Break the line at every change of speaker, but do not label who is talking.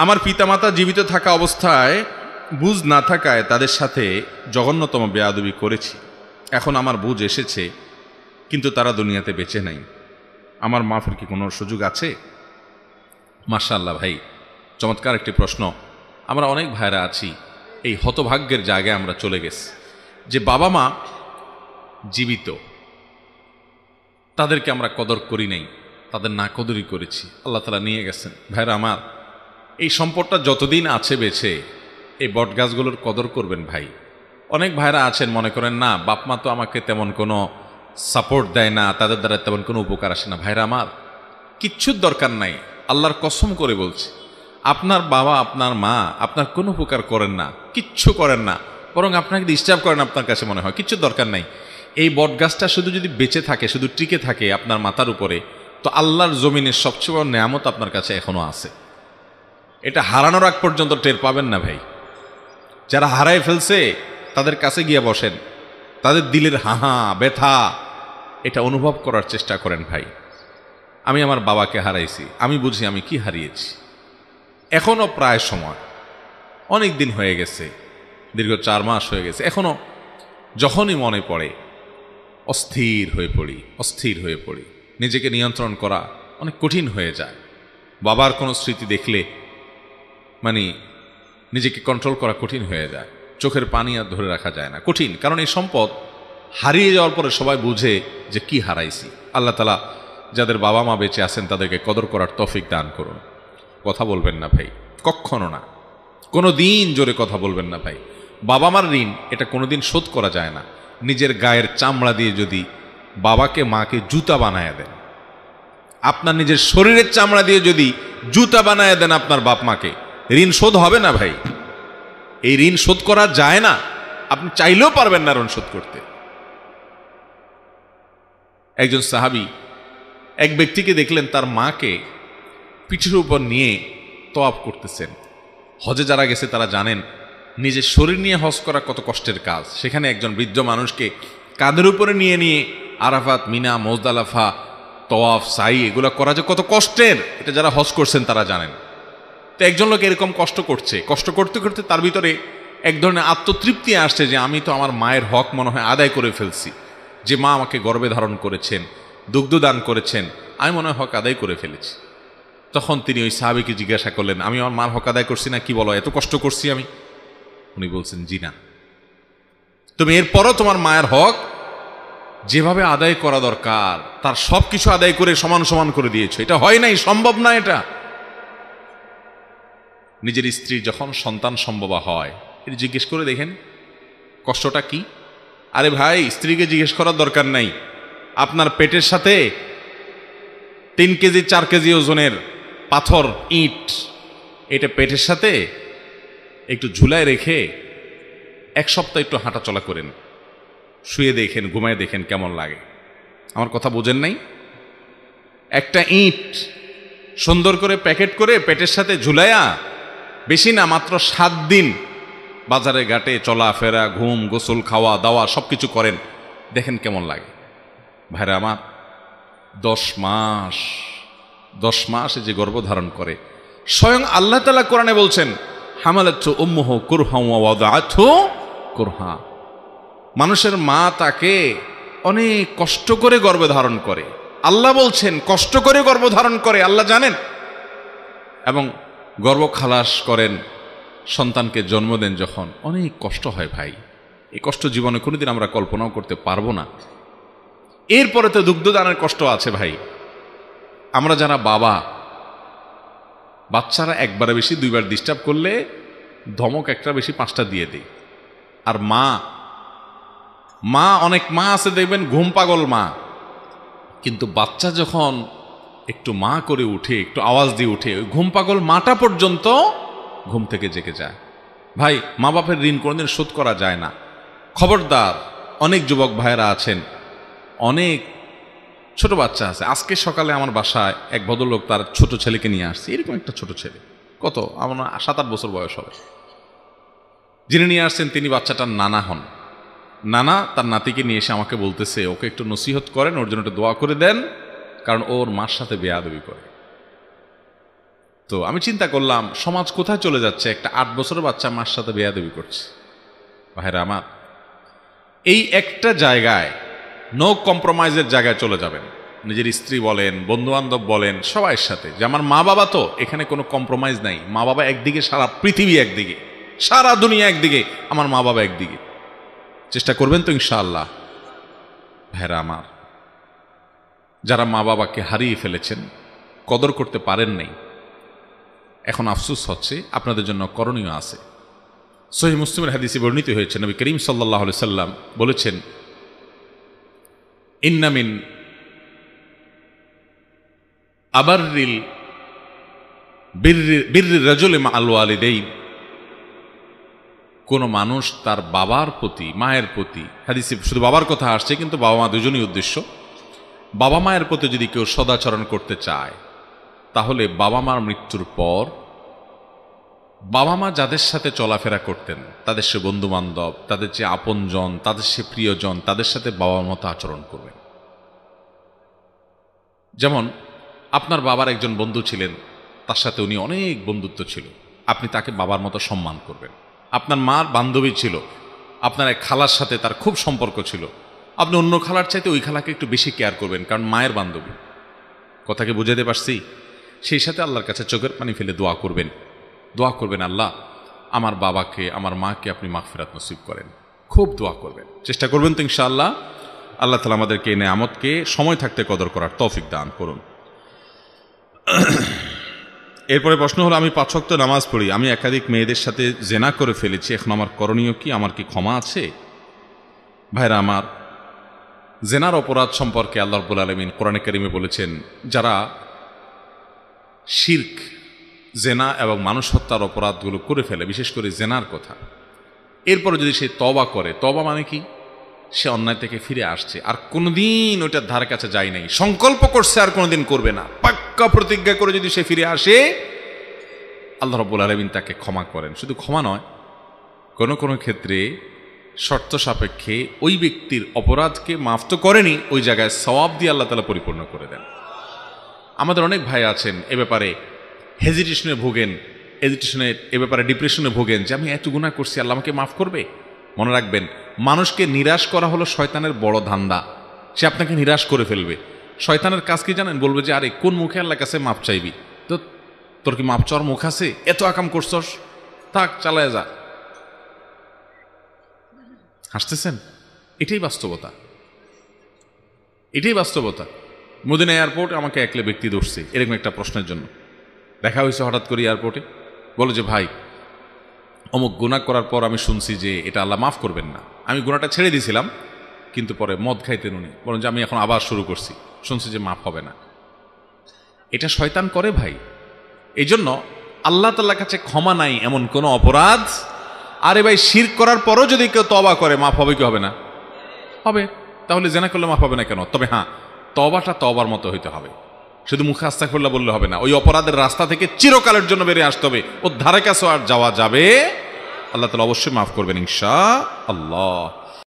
আমার পিতামাতা জীবিত থাকা অবস্থায় বুঝ না থাকায় তাদের সাথে জঘন্যতম বেয়াদবি করেছি। এখন আমার বুঝ এসেছে, কিন্তু তারা দুনিয়াতে বেঁচে নাই। আমার মাফের কি কোনো সুযোগ আছে? মাশাআল্লাহ ভাই, চমৎকার একটি প্রশ্ন। আমরা অনেক ভাইরা আছি এই হতভাগ্যের জায়গায় আমরা চলে গেছি যে বাবা মা জীবিত, তাদেরকে আমরা কদর করি নাই, তাদের না কদরই করেছি, আল্লাহ তাআলা নিয়ে গেছেন। ভাইরা আমার, এই সম্পদটা যতদিন আছে বেঁচে এই বটগাছগুলোর কদর করবেন ভাই। অনেক ভাইরা আছেন মনে করেন না, বাপ মা তো আমাকে তেমন কোনো সাপোর্ট দেয় না, তাদের দ্বারা তেমন কোনো উপকার আসে না। ভাইরা আমার, কিচ্ছুর দরকার নাই, আল্লাহর কসম করে বলছি, আপনার বাবা আপনার মা আপনার কোনো উপকার করেন না, কিচ্ছু করেন না, বরং আপনাকে ডিস্টার্ব করেন। আপনার কাছে মনে হয় কিচ্ছুর দরকার নাই। এই বটগাছটা শুধু যদি বেঁচে থাকে, শুধু টিকে থাকে আপনার মাথার উপরে, তো আল্লাহর জমিনের সবচেয়ে বড় নেয়ামত আপনার কাছে এখনো আছে। এটা হারানোর আগ পর্যন্ত টের পাবেন না ভাই। যারা হারায় ফেলছে তাদের কাছে গিয়ে বসেন, তাদের দিলের হাহা ব্যথা এটা অনুভব করার চেষ্টা করেন ভাই। আমি আমার বাবাকে হারাইছি, আমি বুঝি আমি কি হারিয়েছি। এখনো প্রায় সময়, অনেক দিন হয়ে গেছে, দীর্ঘ 4 মাস হয়ে গেছে, এখনো যখনই মনে পড়ে অস্থির হয়ে পড়ি। নিজেকে নিয়ন্ত্রণ করা অনেক কঠিন হয়ে যায়। বাবার কোনো স্মৃতি দেখলে মানে নিজেকে কন্ট্রোল করা কঠিন হয়ে যায়, চোখের পানি আর ধরে রাখা যায় না, কঠিন। কারণ এই সম্পদ হারিয়ে যাওয়ার পরে সবাই বুঝে যে কি হারাইছি। আল্লাহ তাআলা যাদের বাবা মা বেঁচে আছেন তাদেরকে কদর করার তৌফিক দান করুন। কথা বলবেন না ভাই, কখনো না, কোনো দিন জোরে কথা বলবেন না ভাই। বাবা মার ঋণ এটা কোনোদিন শোধ করা যায় না। নিজের গায়ের চামড়া দিয়ে যদি বাবাকে মাকে জুতা বানায় দেন, আপনার নিজের শরীরের চামড়া দিয়ে যদি জুতা বানায় দেন আপনার বাপ মাকে, ঋণ শোধ হবে না ভাই। এই ঋণ শোধ করা যায় না, আপনি চাইলেও পারবেন না ঋণ শোধ করতে। একজন সাহাবী এক ব্যক্তিকে দেখলেন তার মাকে পিঠের উপর নিয়ে তওয়াফ করতেছেন। হজে যারা গেছে তারা জানেন নিজের শরীর নিয়ে হজ করা কত কষ্টের কাজ। সেখানে একজন বৃদ্ধ মানুষকে কাঁধের উপরে নিয়ে আরাফাত, মিনা, মুজদালিফা, তওয়াফ, সাই এগুলো করা যে কত কষ্টের, এটা যারা হজ করছেন তারা জানেন। তো একজন লোক এরকম কষ্ট করতে করতে তার ভিতরে এক ধরনের আত্মতৃপ্তি আসছে যে আমি তো আমার মায়ের হক মনে হয় আদায় করে ফেলছি, যে মা আমাকে গর্ভে ধারণ করেছেন, দুগ্ধ দান করেছেন, আমি মনে হয় হক আদায় করে ফেলেছি। তখন তিনি ওই সাহাবীকে জিজ্ঞাসা করলেন, আমি আমার মার হক আদায় করছি না? কি বলো, এত কষ্ট করছি আমি? উনি বলছেন, জি না, তুমি এরপরও তোমার মায়ের হক যেভাবে আদায় করা দরকার তার সব কিছু আদায় করে সমান সমান করে দিয়েছো। এটা হয় নাই, সম্ভব না এটা। নিজের স্ত্রী যখন সন্তান সম্ভবা হয়, এটা জিজ্ঞেস করে দেখেন কষ্টটা কি। আরে ভাই, স্ত্রীকে জিজ্ঞেস করার দরকার নাই। আপনার পেটের সাথে 3 কেজি 4 কেজি ওজনের পাথর, ইট, এটা পেটের সাথে একটু ঝুলায় রেখে 1 সপ্তাহ একটু হাঁটা চলা করেন, শুয়ে দেখেন, ঘুমায় দেখেন কেমন লাগে। আমার কথা বোঝেন নাই? একটা ইট সুন্দর করে প্যাকেট করে পেটের সাথে ঝুলাইয়া, বেশি না, মাত্র 7 দিন বাজারে ঘাটে চলাফেরা, ঘুম, গোসল, খাওয়া দাওয়া সবকিছু করেন, দেখেন কেমন লাগে। ভাইরা আমার, 10 মাস যে গর্ভধারণ করে, স্বয়ং আল্লাহ তাআলা কোরআনে বলছেন, হামালাতহু উম্মুহু কুরহা ওয়া ওয়াদাআতহু কুরহা। মানুষের মা তাকে অনেক কষ্ট করে গর্ভে ধারণ করে। আল্লাহ বলছেন কষ্ট করে গর্ভধারণ করে, আল্লাহ জানেন। এবং গর্ভ খালাস করেন, সন্তানকে জন্ম দেন যখন, অনেক কষ্ট হয় ভাই। এই কষ্ট জীবনে কোনোদিন আমরা কল্পনাও করতে পারবো না। এরপরে তো দুগ্ধদানের কষ্ট আছে ভাই। আমরা যারা বাবা, বাচ্চারা একবারে বেশি 2বার ডিস্টার্ব করলে ধমক একটা বেশি 5টা দিয়ে দেয়। আর মা অনেক মা আছে দেখবেন ঘুম পাগল মা, কিন্তু বাচ্চা যখন একটু মা করে উঠে, একটু আওয়াজ দিয়ে উঠে, ওই ঘুম পাগল মাটা পর্যন্ত ঘুম থেকে জেগে যায়। ভাই, মা বাপের ঋণ কোনোদিন শোধ করা যায় না। খবরদার, অনেক যুবক ভাইয়েরা আছেন, অনেক ছোট বাচ্চা আছে। আজকে সকালে আমার বাসায় এক ভদ্রলোক তার ছোট ছেলেকে নিয়ে আসছে, এরকম একটা ছোট ছেলে, কত আমার 7-8 বছর বয়স হবে। যিনি নিয়ে আসছেন তিনি বাচ্চাটার নানা হন। নানা তার নাতিকে নিয়ে এসে আমাকে বলতেছে, ওকে একটু নসিহত করেন, ওর জন্য একটু দোয়া করে দেন, কারণ ওর মার সাথে বেয়াদবি করে। তো আমি চিন্তা করলাম সমাজ কোথায় চলে যাচ্ছে, একটা 8 বছরের বাচ্চা মার সাথে বেয়াদবি করছে। ভাইরা আমার, এই একটা জায়গায় নো কম্প্রোমাইজের জায়গায় চলে যাবেন, নিজের স্ত্রী বলেন, বন্ধু বান্ধব বলেন, সবার সাথে, যে আমার মা বাবা তো, এখানে কোনো কম্প্রোমাইজ নাই। মা বাবা একদিকে, সারা পৃথিবী একদিকে, সারা দুনিয়া একদিকে, আমার মা বাবা একদিকে। চেষ্টা করবেন তো ইনশাআল্লাহ। ভাইরা আমার, যারা মা বাবাকে হারিয়ে ফেলেছেন, কদর করতে পারেন নাই, এখন আফসোস হচ্ছে, আপনাদের জন্য করণীয় আছে। সহিহ মুসলিমের হাদিসে বর্ণিত হয়েছে, নবী করিম সাল্লাল্লাহু আলাইহি সাল্লাম বলেছেন, ইন্না মিন আবাররিল বিররি রাজুলি মা আল ওয়ালিদাইন, কোন মানুষ তার বাবার প্রতি, মায়ের প্রতি, হাদিসে শুধু বাবার কথা আসছে কিন্তু বাবা মা দুজনই উদ্দেশ্য, বাবা মায়ের প্রতি যদি কেউ সদাচরণ করতে চায়, তাহলে বাবা মার মৃত্যুর পর বাবা মা যাদের সাথে চলাফেরা করতেন, তাদের সে বন্ধু বান্ধব, তাদের যে আপনজন, তাদের সে প্রিয়জন, তাদের সাথে বাবার মতো আচরণ করবেন। যেমন আপনার বাবার একজন বন্ধু ছিলেন, তার সাথে উনি অনেক বন্ধুত্ব ছিল, আপনি তাকে বাবার মতো সম্মান করবেন। আপনার মার বান্ধবী ছিল, আপনার এক খালার সাথে তার খুব সম্পর্ক ছিল, আপনি অন্য খালার চাইতে ওই খালাকে একটু বেশি কেয়ার করবেন, কারণ মায়ের বান্ধবী। কথাকে বুঝাতে পারছি? সেই সাথে আল্লাহর কাছে চোখের পানি ফেলে দোয়া করবেন, দোয়া করবেন, আল্লাহ আমার বাবাকে, আমার মাকে আপনি মাগফিরাত নসিব করেন। খুব দোয়া করবেন, চেষ্টা করবেন তো ইনশাআল্লাহ। আল্লাহ তাআলা আমাদেরকে এই নেয়ামতকে সময় থাকতে কদর করার তৌফিক দান করুন। এরপরে প্রশ্ন হলো, আমি 5 ওয়াক্ত নামাজ পড়ি, আমি একাধিক মেয়েদের সাথে জেনা করে ফেলেছি, এখন আমার করণীয় কি? আমার কি ক্ষমা আছে? ভাইরা আমার, জেনার অপরাধ সম্পর্কে আল্লাহ রাব্বুল আলামিন কোরআনে কারিমে বলেছেন, যারা শিরক, জেনা এবং মানুষ হত্যার অপরাধগুলো করে ফেলে, বিশেষ করে জেনার কথা, এরপরে যদি সে তওবা করে, তওবা মানে কি? সে অন্যায় থেকে ফিরে আসছে, আর কোনোদিন ওইটার ধারে কাছে যায় নাই, সংকল্প করছে আর কোনোদিন করবে না, পাক্কা প্রতিজ্ঞা করে যদি সে ফিরে আসে, আল্লাহ রাব্বুল আলামিন তাকে ক্ষমা করেন। শুধু ক্ষমা নয়, কোনো কোনো ক্ষেত্রে শর্ত সাপেক্ষে ওই ব্যক্তির অপরাধকে মাফ তো করেনি, ওই জায়গায় সওয়াব দিয়ে আল্লাহ তাআলা পরিপূর্ণ করে দেন। আমাদের অনেক ভাই আছেন এ ব্যাপারে হেজিটেশনে ভোগেন, এ ব্যাপারে ডিপ্রেশনে ভোগেন, যে আমি এত গুনাহ করছি, আল্লাহ আমাকে মাফ করবে। মনে রাখবেন, মানুষকে নিরাশ করা হলো শয়তানের বড় ধান্দা। সে আপনাকে নিরাশ করে ফেলবে। শয়তানের কাজ কি জানেন? বলবে যে আরে কোন মুখে আল্লাহর কাছে মাপ চাইবি, তো তোর কি মাপ চাওয়ার মুখ আছে? এত আকাম করছস, থাক, চালায় যা। হাসতেছেন? এটাই বাস্তবতা, এটাই বাস্তবতা। মদিনা এয়ারপোর্টে আমাকে একলে ব্যক্তি ধরছে এরকম একটা প্রশ্নের জন্য। দেখা হয়েছে হঠাৎ করে এয়ারপোর্টে, বলে যে ভাই অমুক গুনাহ করার পর আমি শুনছি যে এটা আল্লাহ মাফ করবেন না। আমি গুনাহটা ছেড়ে দিয়েছিলাম, কিন্তু পরে মদ খাইতেন উনি, বলেন যে আমি এখন আবার শুরু করছি, শুনছি যে মাফ হবে না। এটা শয়তান করে ভাই। এই জন্য আল্লাহ তাআলার কাছে ক্ষমা নাই এমন কোন অপরাধ। আরে ভাই, শিরক করার পরও যদি কেউ তওবা করে, মাফ হবে কি হবে না? হবে। তাহলে জেনা করলে মাফ হবে না কেন? তবে হ্যাঁ, তওবাটা তওবার মতো হইতে হবে। শুধু মুখে আস্তাগফিরুল্লাহ বললে হবে না, ওই অপরাধের রাস্তা থেকে চিরকালের জন্য বেরিয়ে আসতে হবে। ওর ধারে কাছে আর যাওয়া যাবে, আল্লাহ তাআলা অবশ্যই মাফ করবেন ইনশাআল্লাহ।